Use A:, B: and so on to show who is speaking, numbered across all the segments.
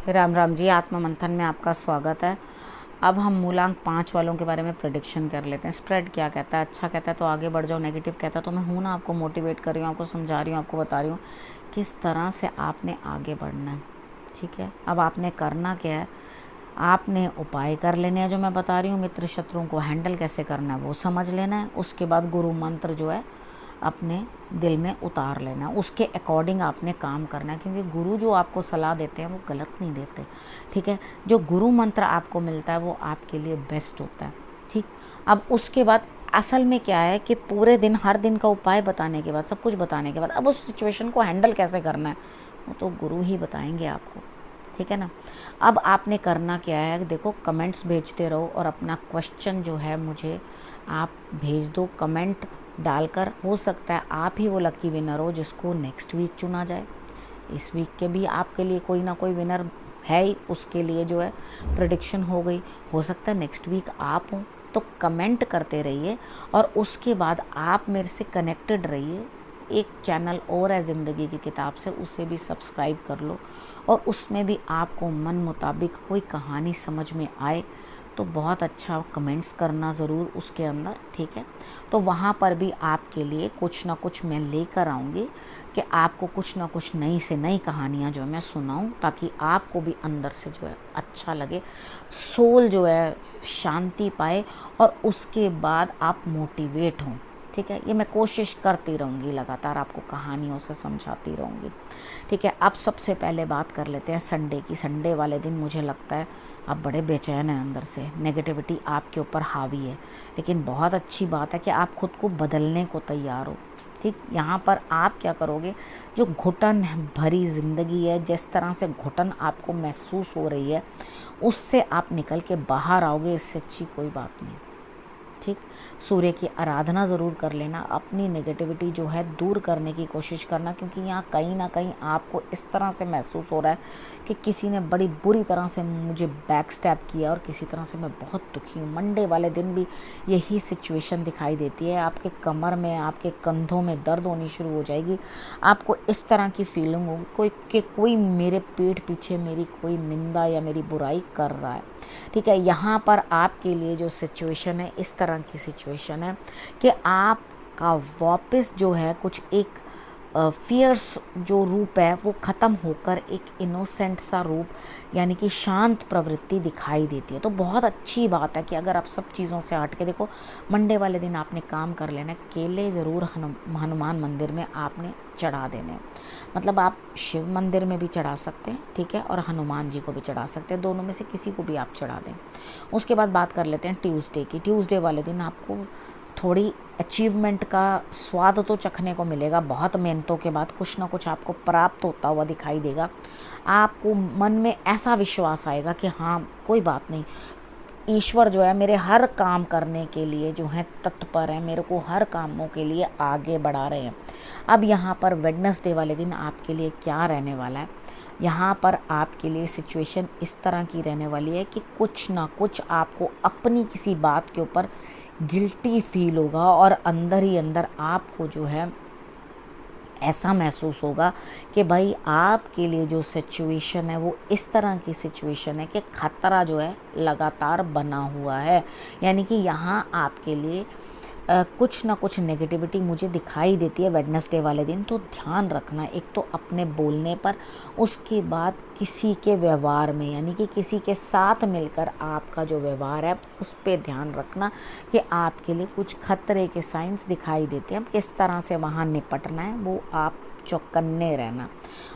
A: राम राम जी। आत्मा मंथन में आपका स्वागत है। अब हम मूलांक 5 वालों के बारे में प्रेडिक्शन कर लेते हैं। स्प्रेड क्या कहता है? अच्छा कहता है तो आगे बढ़ जाओ, नेगेटिव कहता है तो मैं हूँ ना, आपको मोटिवेट कर रही हूँ, आपको समझा रही हूँ, आपको बता रही हूँ किस तरह से आपने आगे बढ़ना है। ठीक है, अब आपने करना क्या है, आपने उपाय कर लेने हैं जो मैं बता रही हूँ। मित्र शत्रुओं को हैंडल कैसे करना है वो समझ लेना है। उसके बाद गुरु मंत्र जो है अपने दिल में उतार लेना, उसके अकॉर्डिंग आपने काम करना है, क्योंकि गुरु जो आपको सलाह देते हैं वो गलत नहीं देते। ठीक है, जो गुरु मंत्र आपको मिलता है वो आपके लिए बेस्ट होता है। ठीक, अब उसके बाद असल में क्या है कि पूरे दिन हर दिन का उपाय बताने के बाद, सब कुछ बताने के बाद, अब उस सिचुएशन को हैंडल कैसे करना है वो तो गुरु ही बताएंगे आपको। ठीक है ना। अब आपने करना क्या है, देखो कमेंट्स भेजते रहो और अपना क्वेश्चन जो है मुझे आप भेज दो कमेंट डालकर। हो सकता है आप ही वो लकी विनर हो जिसको नेक्स्ट वीक चुना जाए। इस वीक के भी आपके लिए कोई ना कोई विनर है ही, उसके लिए जो है प्रेडिक्शन हो गई। हो सकता है नेक्स्ट वीक आप हो। तो कमेंट करते रहिए और उसके बाद आप मेरे से कनेक्टेड रहिए। एक चैनल और है ज़िंदगी की किताब से, उसे भी सब्सक्राइब कर लो और उसमें भी आपको मन मुताबिक कोई कहानी समझ में आए तो बहुत अच्छा कमेंट्स करना ज़रूर उसके अंदर। ठीक है, तो वहाँ पर भी आपके लिए कुछ ना कुछ मैं लेकर आऊँगी कि आपको कुछ ना कुछ नई से नई कहानियाँ जो मैं सुनाऊँ, ताकि आपको भी अंदर से जो है अच्छा लगे, सोल जो है शांति पाए और उसके बाद आप मोटिवेट हों। ठीक है, ये मैं कोशिश करती रहूँगी, लगातार आपको कहानियों से समझाती रहूँगी। ठीक है, अब सबसे पहले बात कर लेते हैं संडे की। संडे वाले दिन मुझे लगता है आप बड़े बेचैन हैं अंदर से, नेगेटिविटी आपके ऊपर हावी है, लेकिन बहुत अच्छी बात है कि आप खुद को बदलने को तैयार हो। ठीक, यहाँ पर आप क्या करोगे, जो घुटन भरी ज़िंदगी है, जिस तरह से घुटन आपको महसूस हो रही है, उससे आप निकल के बाहर आओगे। इससे अच्छी कोई बात नहीं। ठीक, सूर्य की आराधना ज़रूर कर लेना, अपनी नेगेटिविटी जो है दूर करने की कोशिश करना, क्योंकि यहाँ कहीं ना कहीं आपको इस तरह से महसूस हो रहा है कि किसी ने बड़ी बुरी तरह से मुझे बैक स्टैप किया और किसी तरह से मैं बहुत दुखी हूँ। मंडे वाले दिन भी यही सिचुएशन दिखाई देती है, आपके कमर में, आपके कंधों में दर्द होनी शुरू हो जाएगी। आपको इस तरह की फीलिंग होगी कोई मेरे पीठ पीछे मेरी कोई निंदा या मेरी बुराई कर रहा है। ठीक है, यहाँ पर आपके लिए जो सिचुएशन है, इस तरह की सिचुएशन है कि आपका वापस जो है कुछ एक फियर्स जो रूप है वो ख़त्म होकर एक इनोसेंट सा रूप यानी कि शांत प्रवृत्ति दिखाई देती है। तो बहुत अच्छी बात है कि अगर आप सब चीज़ों से हट के देखो, मंडे वाले दिन आपने काम कर लेना, केले ज़रूर हनुमान मंदिर में आपने चढ़ा देने। मतलब आप शिव मंदिर में भी चढ़ा सकते हैं, ठीक है, और हनुमान जी को भी चढ़ा सकते हैं, दोनों में से किसी को भी आप चढ़ा दें। उसके बाद बात कर लेते हैं ट्यूसडे की। ट्यूसडे वाले दिन आपको थोड़ी अचीवमेंट का स्वाद तो चखने को मिलेगा। बहुत मेहनतों के बाद कुछ ना कुछ आपको प्राप्त होता हुआ दिखाई देगा। आपको मन में ऐसा विश्वास आएगा कि हाँ कोई बात नहीं, ईश्वर जो है मेरे हर काम करने के लिए जो है तत्पर है, मेरे को हर कामों के लिए आगे बढ़ा रहे हैं। अब यहाँ पर वेडनेसडे वाले दिन आपके लिए क्या रहने वाला है, यहाँ पर आपके लिए सिचुएशन इस तरह की रहने वाली है कि कुछ ना कुछ आपको अपनी किसी बात के ऊपर गिल्टी फील होगा और अंदर ही अंदर आपको जो है ऐसा महसूस होगा कि भाई आपके लिए जो सिचुएशन है वो इस तरह की सिचुएशन है कि खतरा जो है लगातार बना हुआ है। यानी कि यहाँ आपके लिए कुछ ना कुछ नेगेटिविटी मुझे दिखाई देती है वेडनेसडे वाले दिन। तो ध्यान रखना, एक तो अपने बोलने पर, उसके बाद किसी के व्यवहार में, यानी कि किसी के साथ मिलकर आपका जो व्यवहार है उस पर ध्यान रखना कि आपके लिए कुछ खतरे के साइंस दिखाई देते हैं। किस तरह से वहाँ निपटना है वो आप चौकन्ने रहना।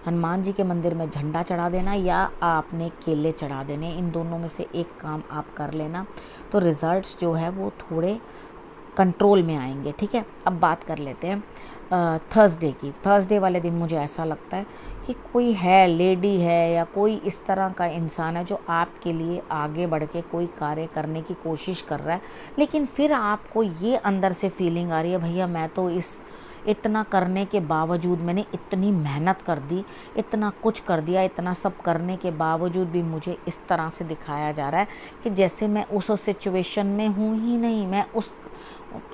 A: हनुमान जी के मंदिर में झंडा चढ़ा देना या आपने केले चढ़ा देने, इन दोनों में से एक काम आप कर लेना, तो रिज़ल्ट्स जो है वो थोड़े कंट्रोल में आएंगे। ठीक है, अब बात कर लेते हैं थर्सडे की। थर्सडे वाले दिन मुझे ऐसा लगता है कि कोई है, लेडी है या कोई इस तरह का इंसान है जो आपके लिए आगे बढ़ के कोई कार्य करने की कोशिश कर रहा है, लेकिन फिर आपको ये अंदर से फीलिंग आ रही है भैया मैं तो इतना करने के बावजूद, मैंने इतनी मेहनत कर दी, इतना कुछ कर दिया, इतना सब करने के बावजूद भी मुझे इस तरह से दिखाया जा रहा है कि जैसे मैं उस सिचुएशन में हूँ ही नहीं, मैं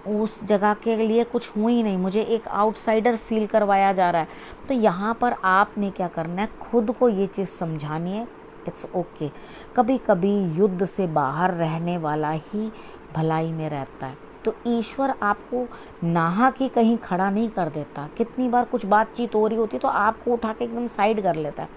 A: उस जगह के लिए कुछ हूँ ही नहीं, मुझे एक आउटसाइडर फील करवाया जा रहा है। तो यहाँ पर आपने क्या करना है, खुद को ये चीज़ समझानी है, इट्स ओके। कभी कभी युद्ध से बाहर रहने वाला ही भलाई में रहता है। तो ईश्वर आपको नाहा कि कहीं खड़ा नहीं कर देता। कितनी बार कुछ बातचीत हो रही होती है तो आपको उठा के एकदम साइड कर लेता है।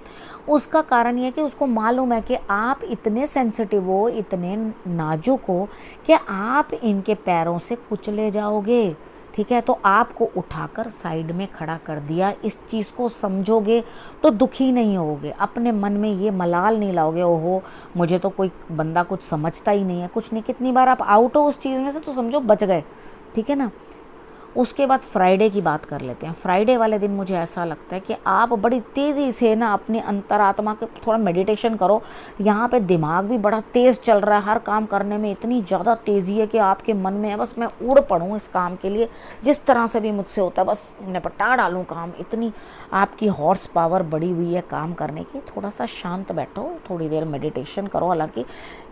A: उसका कारण ये है कि उसको मालूम है कि आप इतने सेंसिटिव हो, इतने नाजुक हो कि आप इनके पैरों से कुचले जाओगे। ठीक है, तो आपको उठाकर साइड में खड़ा कर दिया। इस चीज़ को समझोगे तो दुखी नहीं होगे, अपने मन में ये मलाल नहीं लाओगे, ओहो मुझे तो कोई बंदा कुछ समझता ही नहीं है, कुछ नहीं। कितनी बार आप आउट हो उस चीज़ में से तो समझो बच गए। ठीक है ना। उसके बाद फ्राइडे की बात कर लेते हैं। फ्राइडे वाले दिन मुझे ऐसा लगता है कि आप बड़ी तेज़ी से ना अपने अंतरात्मा के थोड़ा मेडिटेशन करो। यहाँ पे दिमाग भी बड़ा तेज़ चल रहा है, हर काम करने में इतनी ज़्यादा तेज़ी है कि आपके मन में है बस मैं उड़ पड़ूँ इस काम के लिए, जिस तरह से भी मुझसे होता है बस निपटा डालूँ काम। इतनी आपकी हॉर्स पावर बढ़ी हुई है काम करने की। थोड़ा सा शांत बैठो, थोड़ी देर मेडिटेशन करो। हालांकि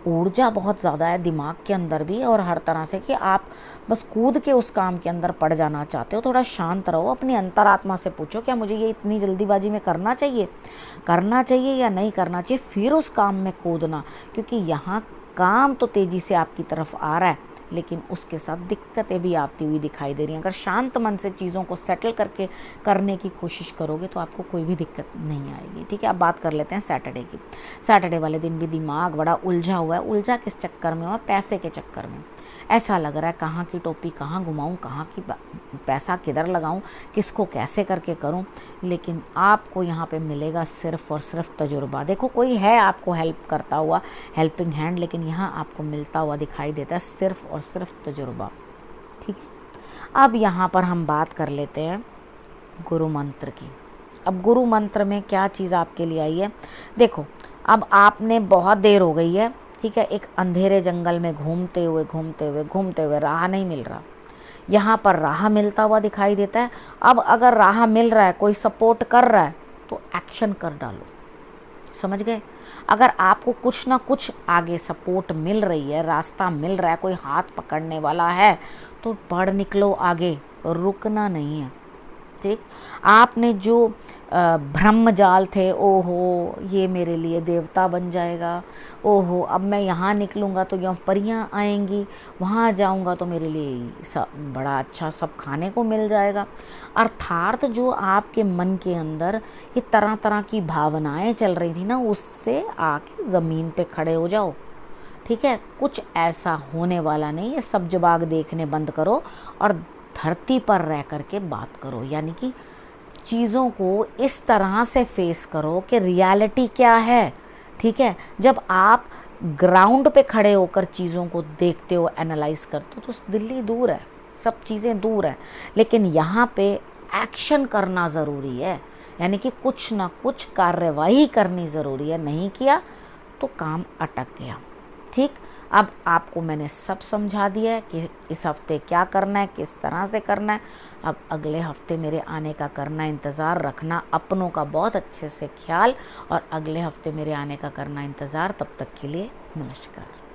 A: ऊर्जा बहुत ज़्यादा है दिमाग के अंदर भी और हर तरह से कि आप बस कूद के उस काम के अंदर पड़ जाना चाहते हो। थोड़ा शांत रहो, अपनी अंतरात्मा से पूछो क्या मुझे ये इतनी जल्दीबाजी में करना चाहिए या नहीं करना चाहिए, फिर उस काम में कूदना। क्योंकि यहाँ काम तो तेज़ी से आपकी तरफ आ रहा है लेकिन उसके साथ दिक्कतें भी आती हुई दिखाई दे रही हैं। अगर शांत मन से चीज़ों को सेटल करके करने की कोशिश करोगे तो आपको कोई भी दिक्कत नहीं आएगी। ठीक है, अब बात कर लेते हैं सैटरडे की। सैटरडे वाले दिन भी दिमाग बड़ा उलझा हुआ है। उलझा किस चक्कर में हुआ? पैसे के चक्कर में। ऐसा लग रहा है कहाँ की टोपी कहाँ घुमाऊँ, कहाँ की पैसा किधर लगाऊँ, किसको कैसे करके करूँ। लेकिन आपको यहाँ पे मिलेगा सिर्फ़ और सिर्फ तजुर्बा। देखो कोई है आपको हेल्प करता हुआ, हेल्पिंग हैंड, लेकिन यहाँ आपको मिलता हुआ दिखाई देता है सिर्फ़ और सिर्फ तजुर्बा। ठीक है, अब यहाँ पर हम बात कर लेते हैं गुरु मंत्र की। अब गुरु मंत्र में क्या चीज़ आपके लिए आई है? देखो अब आपने बहुत देर हो गई है, ठीक है, एक अंधेरे जंगल में घूमते हुए राह नहीं मिल रहा। यहाँ पर राह मिलता हुआ दिखाई देता है। अब अगर राह मिल रहा है, कोई सपोर्ट कर रहा है तो एक्शन कर डालो। समझ गए? अगर आपको कुछ ना कुछ आगे सपोर्ट मिल रही है, रास्ता मिल रहा है, कोई हाथ पकड़ने वाला है तो बढ़ निकलो आगे, रुकना नहीं है। ठीक, आपने जो ब्रह्म जाल थे, ओहो ये मेरे लिए देवता बन जाएगा, ओहो अब मैं यहाँ निकलूँगा तो यहाँ परियाँ आएंगी, वहाँ जाऊँगा तो मेरे लिए सब बड़ा अच्छा सब खाने को मिल जाएगा। अर्थात जो आपके मन के अंदर ये तरह तरह की भावनाएं चल रही थी ना, उससे आके ज़मीन पे खड़े हो जाओ। ठीक है, कुछ ऐसा होने वाला नहीं है। सब जवाब देखने बंद करो और धरती पर रह करके बात करो। यानी कि चीज़ों को इस तरह से फेस करो कि रियलिटी क्या है। ठीक है, जब आप ग्राउंड पे खड़े होकर चीज़ों को देखते हो, एनालाइज करते हो तो दिल्ली दूर है, सब चीज़ें दूर है, लेकिन यहाँ पे एक्शन करना ज़रूरी है। यानी कि कुछ ना कुछ कार्यवाही करनी ज़रूरी है। नहीं किया तो काम अटक गया। ठीक, अब आपको मैंने सब समझा दिया है कि इस हफ्ते क्या करना है, किस तरह से करना है। अब अगले हफ्ते मेरे आने का करना, इंतज़ार रखना, अपनों का बहुत अच्छे से ख्याल, और अगले हफ्ते मेरे आने का करना इंतज़ार। तब तक के लिए नमस्कार।